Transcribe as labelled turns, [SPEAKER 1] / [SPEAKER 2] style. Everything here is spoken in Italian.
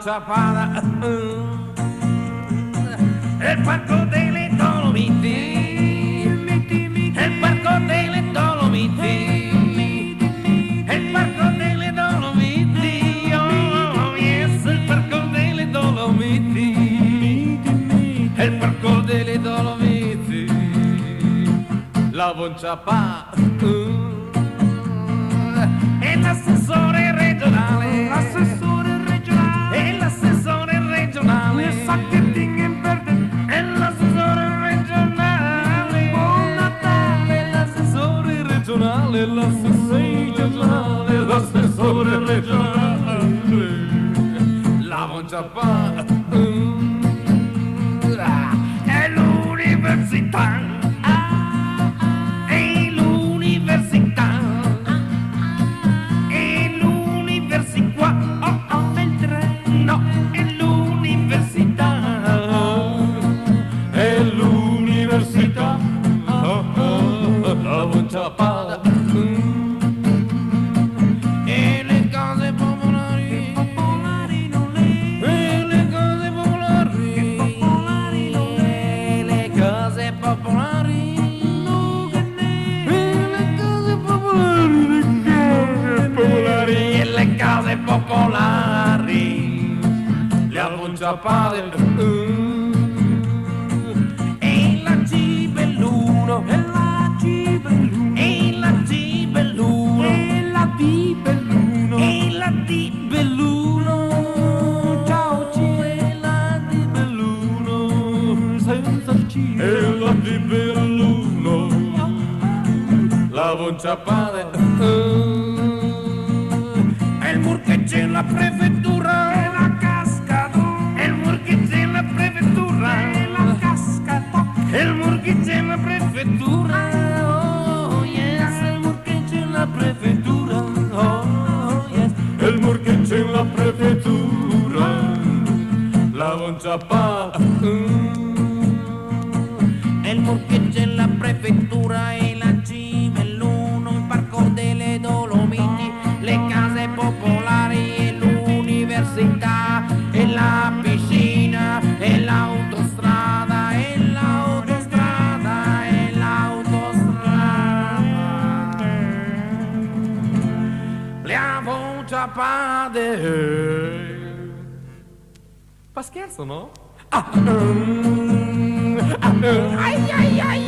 [SPEAKER 1] Zapada, el parco delle Dolomiti, el parco delle Dolomiti, el parco delle Dolomiti, oh yes, el parco delle Dolomiti, el parco delle Dolomiti, la Bonzapà, e l'assessore regionale, l'assessore regionale, sacchettini in verde, e l'assessore regionale, buon Natale, l'assessore regionale, l'assessore regionale, la Bonzapà, è l'università, è l'università, è l'università, no, è l'università, la Bonzapà, e le case popolari, e le case popolari, le case popolari, e le case popolari, e le case popolari, la Bonzapà, e la Gibelluno, e la Gibelluno, e la Gibelluno, e la Gibelluno, e la Gibelluno, ciao G, e la Gibelluno, senza il C, e la Gibelluno, la Bonzapà, e il Murchegge e la prefettura, e la Cascado, e il Murchegge e la prefettura, e la Cascado, e il Murchegge e la prefettura, oh yes, il Murchegge e la prefettura, oh yes, il Murchegge e la prefettura, la Bonzapà, e il Murchegge e la prefettura, e la Gibelluno, il parco delle Dolomiti, le case popolari, e l'università, e la piscina, e l'autostrada, e l'autostrada, e l'autostrada, la Bonzapà, fa scherzo, no? Ai ai ai